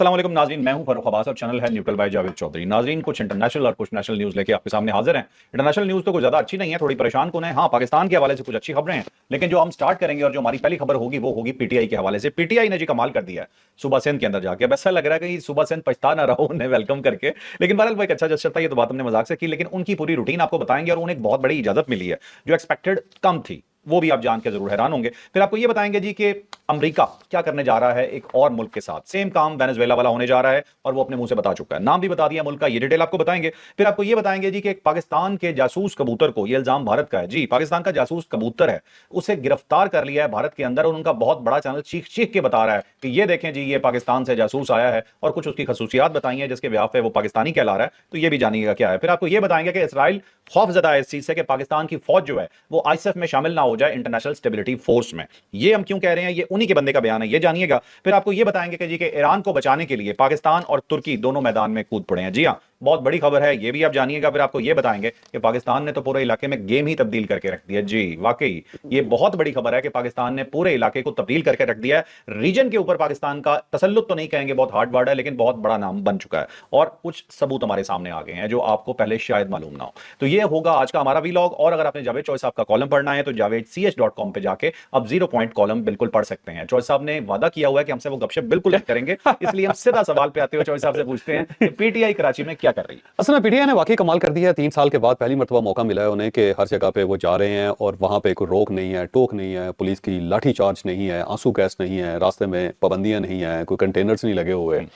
अस्सलाम वालेकुम नाज़रीन, मैं हूं फरूख अब्बास और चैनल है न्यूट्रल बाय जावेद चौधरी। नाज़रीन, कुछ इंटरनेशनल और कुछ नेशनल न्यूज़ लेके आपके सामने हाजिर हैं। इंटरनेशनल न्यूज़ तो कुछ ज़्यादा अच्छी नहीं है, थोड़ी परेशान कुन है। हाँ, पाकिस्तान के हवाले से कुछ अच्छी खबरें हैं, लेकिन जो हम स्टार्ट करेंगे और जो हमारी पहली खबर होगी वो होगी पीटीआई के हवाले से। पीटीआई ने जी कमाल कर दिया है सुबह सिंध के अंदर जाके। अब ऐसा लग रहा है कि सुबह सिंध पछता ना रहो उन्हें वेलकम करके, लेकिन बहरहाल वो एक अच्छा जस्टर था। ये तो बात हमने मजाक से की, लेकिन उनकी पूरी रूटीन आपको बताएंगे और उन्हें एक बहुत बड़ी इजाजत मिली है जो एक्सपेक्टेड कम थी, वो भी आप जान के जरूर हैरान होंगे। फिर आपको ये बताएंगे जी कि अमेरिका क्या करने जा रहा है एक और मुल्क के साथ। सेम काम वेनेजुएला वाला होने जा रहा है और वो अपने मुंह से बता चुका है, नाम भी बता दिया मुल्क का, ये डिटेल आपको बताएंगे। फिर आपको ये बताएंगे जी कि एक पाकिस्तान के जासूस कबूतर को, ये इल्जाम भारत का है जी, पाकिस्तान का जासूस कबूतर है, उसे गिरफ्तार कर लिया है भारत के अंदर और उनका बहुत बड़ा चैनल चीख चीख के बता रहा है कि ये देखें जी, ये पाकिस्तान से जासूस आया है और कुछ उसकी खसूसियात बताई है जिसके ब्याह पे वो पाकिस्तानी कहला रहा है। तो ये भी जानिएगा क्या है। फिर आपको ये बताएंगे कि इसराइल खौफजदा है इस चीज से कि पाकिस्तान की फौज जो है वो आईएसएफ में शामिल ना हो जाए, इंटरनेशनल स्टेबिलिटी फोर्स में। ये हम क्यों कह रहे हैं, ये उन्हीं के बंदे का बयान है, ये जानिएगा। फिर आपको ये बताएंगे कि जी के ईरान को बचाने के लिए पाकिस्तान और तुर्की दोनों मैदान में कूद पड़े हैं। जी हाँ, बहुत बड़ी खबर है, ये भी आप जानिएगा। फिर आपको ये बताएंगे कि पाकिस्तान ने तो पूरे इलाके में गेम ही तब्दील करके रख दिया। जी वाकई ये बहुत बड़ी खबर है कि पाकिस्तान ने पूरे इलाके को तब्दील करके रख दिया है। रीजन के ऊपर पाकिस्तान का तसल्लुत तो नहीं कहेंगे, बहुत हार्ड वर्ड है, लेकिन बहुत बड़ा नाम बन चुका है और कुछ सबूत हमारे सामने आ गए हैं जो आपको पहले शायद मालूम ना हो। तो ये होगा आज का हमारा वीलॉग। और अगर आपने जावेद चॉइस साहब का कॉलम पढ़ना है तो javedch.com पे जाके अब 0 पॉइंट कॉलम बिल्कुल पढ़ सकते हैं। चॉइस साहब ने वादा किया हुआ है कि हमसे वो गपशप बिल्कुल नहीं करेंगे, इसलिए हम सीधा सवाल पे आते हुए चॉइस साहब से पूछते हैं कि पीटीआई कराची में क्या कर रही है। असल में पीटीआई ने वाकई कमाल कर दिया है। 3 साल के बाद पहली मरतबा मौका मिला है उन्हें कि हर जगह पे वो जा रहे हैं और वहाँ पे कोई रोक नहीं है, टोक नहीं है, पुलिस की लाठी चार्ज नहीं है, आंसू गैस नहीं है, रास्ते में पाबंदियां नहीं है, कोई कंटेनर्स नहीं लगे हुए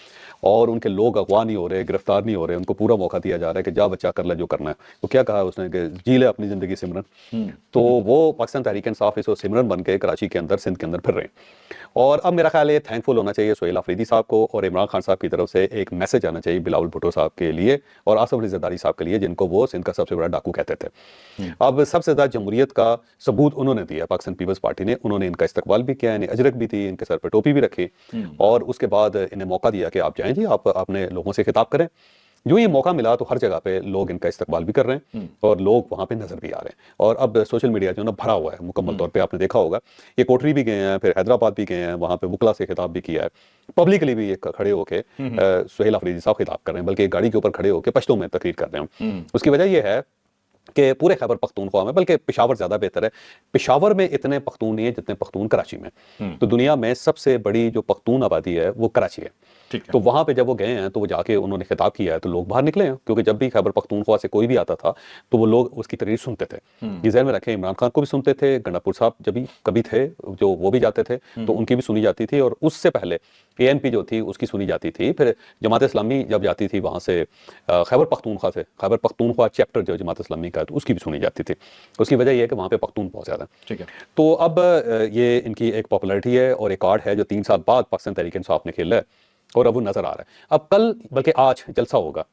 और उनके लोग अगवा नहीं हो रहे, गिरफ्तार नहीं हो रहे। उनको पूरा मौका दिया जा रहा है कि जा बच्चा कर ले जो करना है। तो क्या कहा उसने कि जी ले अपनी ज़िंदगी सिमरन। तो वो पाकिस्तान तहरीक इंसाफ इस सिमरन बन के कराची के अंदर, सिंध के अंदर फिर रहे हैं। और अब मेरा ख्याल है थैंकफुल होना चाहिए सुहेल अफरीदी साहब को और इमरान खान साहब की तरफ से एक मैसेज आना चाहिए बिलावल भुट्टो साहब के लिए और आसिफ अली जरदारी साहब के लिए, जिनको वो सिंध का सबसे बड़ा डाकू कहते थे। अब सबसे ज़्यादा जमहूरियत का सबूत उन्होंने दिया, पाकिस्तान पीपल्स पार्टी ने। उन्होंने इनका इस्तकबाल भी किया, इन्हें अजरक भी दी, इनके सर पर टोपी भी रखी और उसके बाद इन्हें मौका दिया कि आप जाएं जी, आप अपने लोगों से खिताब करें। जो ये मौका मिला तो हर जगह पे लोग इनका इस्तकबाल भी कर रहे हैं और लोग वहाँ पे नजर भी आ रहे हैं। और अब सोशल मीडिया जो ना भरा हुआ है मुकम्मल तौर पे, आपने देखा होगा। ये कोटरी भी गए हैं, फिर हैदराबाद भी गए हैं, वहाँ पे वकला से खिताब भी किया है, पब्लिकली भी ये खड़े होके सुहेल अफरीदी साहब खिताब कर रहे हैं, बल्कि गाड़ी के ऊपर खड़े होकर पश्तो में तकरीर कर रहे हैं। उसकी वजह यह है कि पूरे खैबर पख्तूनख्वा में, बल्कि पेशावर ज़्यादा बेहतर है, पेशावर में इतने पख्तून नहीं है जितने पख्तून कराची में। तो दुनिया में सबसे बड़ी जो पख्तून आबादी है वो कराची है। तो वहाँ पे जब वो गए हैं तो वो जाके उन्होंने खिताब किया है तो लोग बाहर निकले हैं, क्योंकि जब भी खैबर पख्तूनख्वा से कोई भी आता था तो वो लोग उसकी तकरीर सुनते थे। ये ज़हन में रखें, इमरान खान को भी सुनते थे, गंडापुर साहब जब भी कभी थे जो वो भी जाते थे तो उनकी भी सुनी जाती थी, और उससे पहले एएनपी जो थी उसकी सुनी जाती थी। फिर जमात इस्लामी जब जाती थी वहाँ से खैबर पख्तूनख्वा से, खैबर पख्तूनख्वा चैप्टर जो जमात इस्लामी का है तो उसकी भी सुनी जाती थी। उसकी वजह यह है कि वहाँ पे पख्तून बहुत ज़्यादा है। तो अब ये इनकी एक पॉपुलैरिटी है और एक कार्ड है जो 3 साल बाद पाकिस्तान तहरीक इंसाफ ने खेला है और अब वो नजर आ रहा है। अब कल बल्कि आज जलसा होगा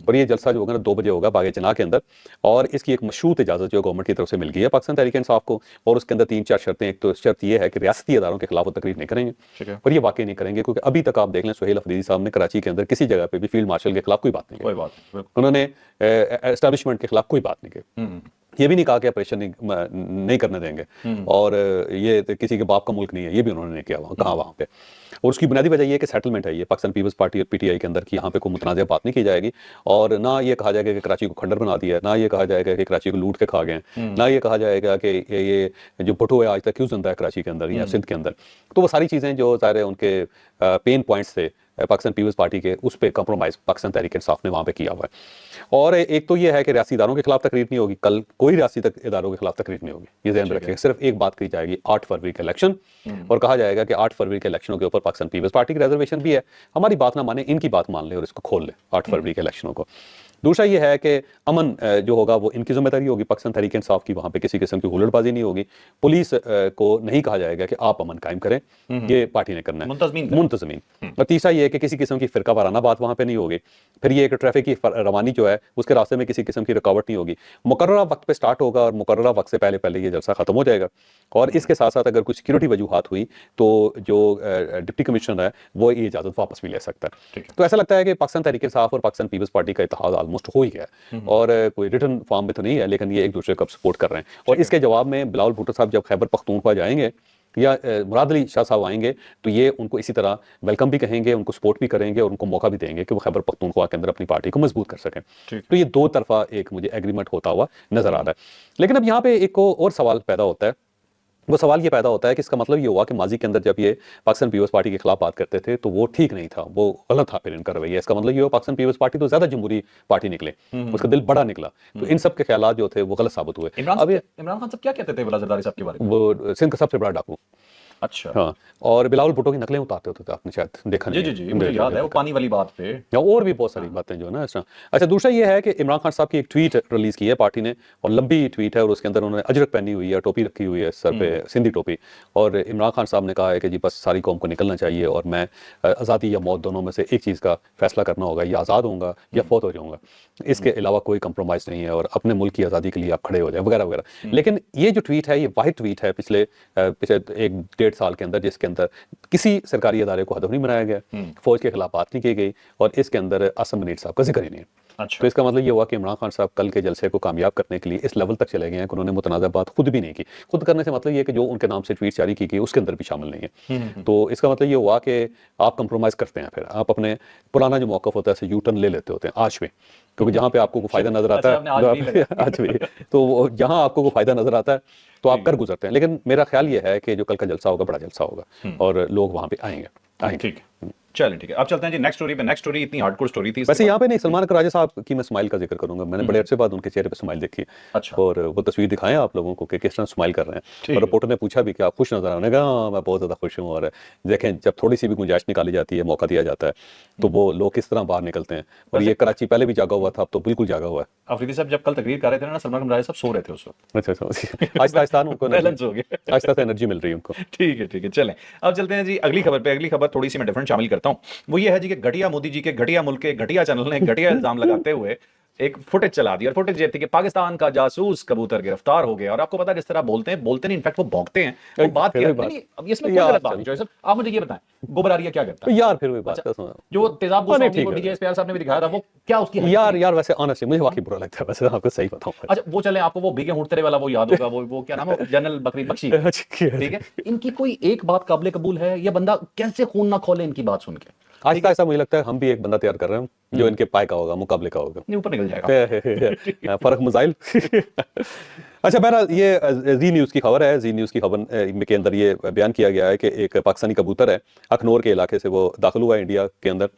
और ये जलसा जो होगा ना 2 बजे होगा बागे जना के अंदर, और इसकी एक मशरूत इजाजत जो गवर्नमेंट की तरफ से मिल गई है पाकिस्तान तहरीक इंसाफ को, और उसके अंदर 3-4 शर्तें। एक तो शर्त ये है कि रियासती इदारों के खिलाफ वो तकरीर नहीं करेंगे, और ये वाकई नहीं करेंगे, क्योंकि अभी तक आप देख लें सुहेल अफरीदी साहब ने कराची के अंदर किसी जगह पे भी फील्ड मार्शल के खिलाफ कोई बात नहीं की, उन्होंने एस्टैब्लिशमेंट के खिलाफ कोई बात नहीं की, ये भी नहीं कहा कि ऑपरेशन नहीं करने देंगे, और ये किसी के बाप का मुल्क नहीं है, ये भी उन्होंने नहीं किया कहा वहाँ पे। और उसकी बुनियादी वजह ये है कि सेटलमेंट है ये पाकिस्तान पीपल्स पार्टी और पीटीआई के अंदर की, यहाँ पे कोई मुतनाज़ बात नहीं की जाएगी। और ना ये कहा जाएगा कि कराची को खंडर बना दिया है, ना ये कहा जाएगा कि कराची को लूट के खा गए, ना ये कहा जाएगा कि ये जो भुट्टो है आज तक क्यों जिंदा है कराची के अंदर या सिंध के अंदर। तो वो सारी चीज़ें जो ज़ाहिर उनके पेन पॉइंट्स थे पाकिस्तान पीपल्स पार्टी के, उस पर कंप्रोमाइज़ पाकिस्तान तहरीक इंसाफ ने वहाँ पे किया हुआ है। और एक तो ये है कि रियासी इदारों के खिलाफ तकरीर नहीं होगी, कल कोई रियासी इदारों के खिलाफ तकरीर नहीं होगी, ये ध्यान रखिए। सिर्फ एक बात कही जाएगी 8 फरवरी के इलेक्शन, और कहा जाएगा कि 8 फरवरी के इलेक्शनों के ऊपर पाकिस्तान पीपल्स पार्टी की रिजर्वेशन भी है, हमारी बात ना माने इनकी बात मान ले और इसको खोल ले 8 फरवरी के इलेक्शनों को। दूसरा ये है कि अमन जो होगा वो इनकी जिम्मेदारी होगी पाकिस्तान तहरीक इंसाफ की, वहाँ पे किसी किस्म की हुलड़बाजी नहीं होगी, पुलिस को नहीं कहा जाएगा कि आप अमन कायम करें, ये पार्टी ने करना है, मुंतजमीन। और तीसरा ये है कि किसी किस्म की फिरका वाराना बात वहाँ पे नहीं होगी। फिर ये एक ट्रैफिक की रवानी जो है उसके रास्ते में किसी किस्म की रुकावट नहीं होगी, मुकर्ररा वक्त पे स्टार्ट होगा और मुकर्ररा वक्त से पहले पहले ये जलसा खत्म हो जाएगा। और इसके साथ साथ अगर कुछ सिक्योरिटी वजूहात हुई तो जो डिप्टी कमिश्नर है वो ये इजाज़त वापस भी ले सकता है। तो ऐसा लगता है कि पाकिस्तान तहरीक इंसाफ और पाकिस्तान पीपल्स पार्टी का इत्तेहाद ऑलमोस्ट हो ही गया है, और कोई रिटर्न फॉर्म में तो नहीं है, लेकिन ये एक दूसरे को सपोर्ट कर रहे हैं। और इसके जवाब में बिलावल भुट्टो साहब जब खैबर पख्तूनख्वा जाएंगे या मुराद अली शाह साहब आएंगे तो ये उनको इसी तरह वेलकम भी कहेंगे, उनको सपोर्ट भी करेंगे और उनको मौका भी देंगे कि वो खैबर पख्तूनख्वा के अंदर अपनी पार्टी को मजबूत कर सकें। तो ये दो तरफा एक मुझे एग्रीमेंट होता हुआ नजर आ रहा है। लेकिन अब यहाँ पे एक और सवाल पैदा होता है, वो सवाल ये पैदा होता है कि इसका मतलब ये हुआ कि माजी के अंदर जब ये पाकिस्तान पीपल्स पार्टी के खिलाफ बात करते थे तो वो ठीक नहीं था, वो गलत था फिर इनका रवैया। इसका मतलब ये हुआ पाकिस्तान पीपल्स पार्टी तो ज्यादा जमहूरी पार्टी निकले, उसका दिल बड़ा निकला, तो इन सब के ख्यालात जो थे वो गलत साबित हुए। अब इमरान खान साहब क्या कहते थे बिलाल जरदारी साहब के बारे में? वो सिंध का सबसे बड़ा डाकू, अच्छा। हाँ, और बिलावल भुट्टो की नकलें उतारते होते थे, आपने शायद देखा जी नहीं जी जी, मुझे याद है वो पानी वाली बात पे। या और भी बहुत सारी बातें जो है ना इस तरह। अच्छा, दूसरा ये है कि इमरान खान साहब की एक ट्वीट रिलीज की है पार्टी ने, और लंबी ट्वीट है और उसके अंदर उन्होंने अजरक पहनी हुई है, टोपी रखी हुई है सर पे, सिंधी टोपी, और इमरान खान साहब ने कहा है कि जी बस सारी कौम को निकलना चाहिए और मैं आज़ादी या मौत दोनों में से एक चीज़ का फैसला करना होगा, या आज़ाद होऊंगा या फौत हो जाऊंगा, इसके अलावा कोई कंप्रोमाइज़ नहीं है और अपने मुल्क की आज़ादी के लिए आप खड़े हो जाए वगैरह वगैरह। लेकिन ये जो ट्वीट है ये वाहिद ट्वीट है पिछले 1-1.5 साल के अंदर जिसके अंदर किसी सरकारी अदारे को हदफ नहीं बनाया गया, फौज के खिलाफ बात नहीं की गई और इसके अंदर आसम मुनीर साहब का जिक्र ही नहीं है। अच्छा। तो इसका मतलब ये हुआ कि इमरान खान साहब कल के जलसे को कामयाब करने के लिए इस लेवल तक चले गए हैं कि उन्होंने मुतनाज़ा बात खुद भी नहीं की। खुद करने से मतलब ये कि जो उनके नाम से ट्वीट जारी की गई उसके अंदर भी शामिल नहीं है। तो इसका मतलब ये हुआ कि आप कंप्रोमाइज़ करते हैं, फिर आप अपने पुराना जो मौक़िफ़ होता है ऐसे यू टर्न ले लेते होते हैं आज में, क्योंकि जहाँ पे आपको कोई फ़ायदा नजर आता है आज भी, तो जहाँ आपको कोई फ़ायदा नजर आता है तो आप कर गुजरते हैं। लेकिन मेरा ख्याल ये है कि जो कल का जलसा होगा बड़ा जलसा होगा और लोग वहाँ पे आएंगे। ठीक है, चलें ठीक है। अब चलते हैं जी नेक्स्ट स्टोरी पे। नेक्स्ट स्टोरी इतनी हार्डकोर स्टोरी थी। वैसे यहाँ पे नहीं, सलमान राजा साहब की मैं स्माइल का जिक्र करूंगा। मैंने बड़े अरसे बाद उनके चेहरे पे स्माइल देखी, अच्छा। और वो तस्वीर दिखाएं आप लोगों को कि किस तरह स्माइल कर रहे हैं। और रिपोर्टर ने पूछा भी कि आप खुश नजर आ रहे हैं? उन्होंने कहा हाँ, मैं बहुत ज्यादा खुश हूँ। और देखें, जब थोड़ी सी भी गुंजाइश निकाली जाती है, मौका दिया जाता है, तो वो लोग किस तरह बाहर निकलते हैं। और ये कराची पहले भी जागा हुआ था, अब तो बिल्कुल जागा हुआ है। अफरीदी साहब जब कल तकरीर कर रहे थे ना, सलमान राजा साहब सो रहे थे उस वक्त। अच्छा, आहिस्ता आहिस्ता उनको बैलेंस हो गया, आहिस्ता से एनर्जी मिल रही है उनको। ठीक है ठीक है, चलें अब चलते हैं जी अगली खबर पे। अगली खबर थोड़ी सी मैं डिफरेंट शामिल करता हूं। वो ये है जी कि घटिया मोदी जी के घटिया मुल्क के घटिया चैनल ने घटिया इल्जाम लगाते हुए एक फुटेज चला दी, और फुटेज ये थी कि पाकिस्तान का जासूस कबूतर गिरफ्तार हो गया। और आपको पता है किस तरह बोलते नहीं, इनफैक्ट वो भौंकते हैं। वो बात क्या नहीं, अब इसमें कोई गलत बात नहीं। जॉय साहब आप मुझे ये बताएं, गोबरारिया क्या करता है यार? फिर वही बात अच्छा, जो तेजाब गोस्वामी को डीजे एसपीआर साहब ने भी दिखाया था, वो क्या उसकी यार वैसे ऑनेस्टली मुझे वाकई बुरा लगता है, वैसे आपको सही बताऊं। अच्छा वो चले, आपको वो भीगे उठते वाला वो याद होगा, वो क्या नाम है, जनरल बकरी बख्शी, ठीक है। इनकी कोई एक बात काबिल कबूल है? ये बंदा कैसे खून ना खोले इनकी बात सुन के? आहिस्ता आहिस्ता मुझे लगता है हम भी एक बंदा तैयार कर रहे हैं जो इनके पाए का होगा, मुकाबले का होगा, ऊपर निकल जाएगा। फर्क मजाइल। अच्छा, बहरहाल ये जी न्यूज़ की खबर है। जी न्यूज़ की खबर के अंदर ये बयान किया गया है कि एक पाकिस्तानी कबूतर है, अखनौर के इलाके से वो दाखिल हुआ है इंडिया के अंदर,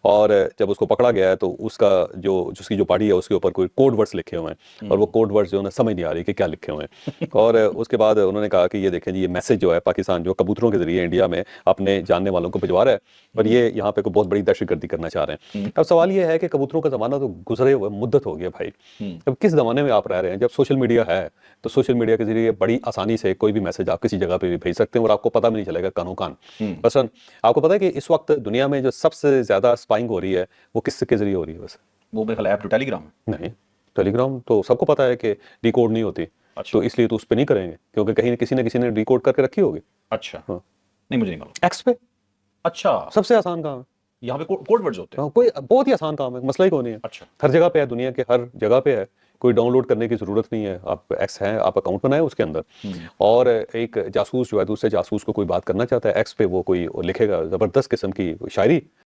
और जब उसको पकड़ा गया है तो उसका जिसकी जो पार्टी है उसके ऊपर कोई कोड वर्ड्स लिखे हुए हैं, और वो कोड वर्ड्स जो है समझ नहीं आ रही कि क्या लिखे हुए हैं। और उसके बाद उन्होंने कहा कि ये देखें जी, ये मैसेज जो है पाकिस्तान जो कबूतरों के जरिए इंडिया में अपने जानने वालों को भिजवा रहा है, और ये यहाँ पे कोई बहुत बड़ी दहशतगर्दी करना चाह रहे हैं। अब सवाल ये है कि कबूतरों का जमाना तो गुजरे हुए मुद्दत हो गया भाई। अब किस जमाने में आप रह रहे हैं जब सोशल मीडिया है, तो सोशल मीडिया के जरिए बड़ी आसानी से कोई भी मैसेज आप किसी जगह पे भी भेज सकते हैं और आपको पता भी नहीं चलेगा कानो कान। बस आपको पता है कि इस वक्त दुनिया में जो सबसे ज्यादा स्पाइंग हो रही है वो किसके जरिए हो रही है? बस वो मेरे ख्याल ऐप टेलीग्राम नहीं, टेलीग्राम तो सबको पता है कि डिकोड नहीं होती। अच्छा। तो इसलिए तो उस पर नहीं करेंगे क्योंकि कहीं न किसी ने डिकोड करके रखी होगी। अच्छा, हाँ। नहीं मुझे नहीं मालूम। एक्स पे अच्छा, सबसे आसान काम है, यहाँ पे कोड वर्ड्स होते हैं। कोई बहुत ही आसान काम है, मसला ही कोई नहीं है। अच्छा, हर जगह पे है, दुनिया के हर जगह पे है, कोई डाउनलोड करने की जरूरत नहीं है। आप एक्स है, आप अकाउंट बनाए उसके अंदर, और एक जासूस जो है दूसरे जासूस को कोई बात करना चाहता है एक्स पे, वो कोई लिखेगा जबरदस्त किस्म की शायरी,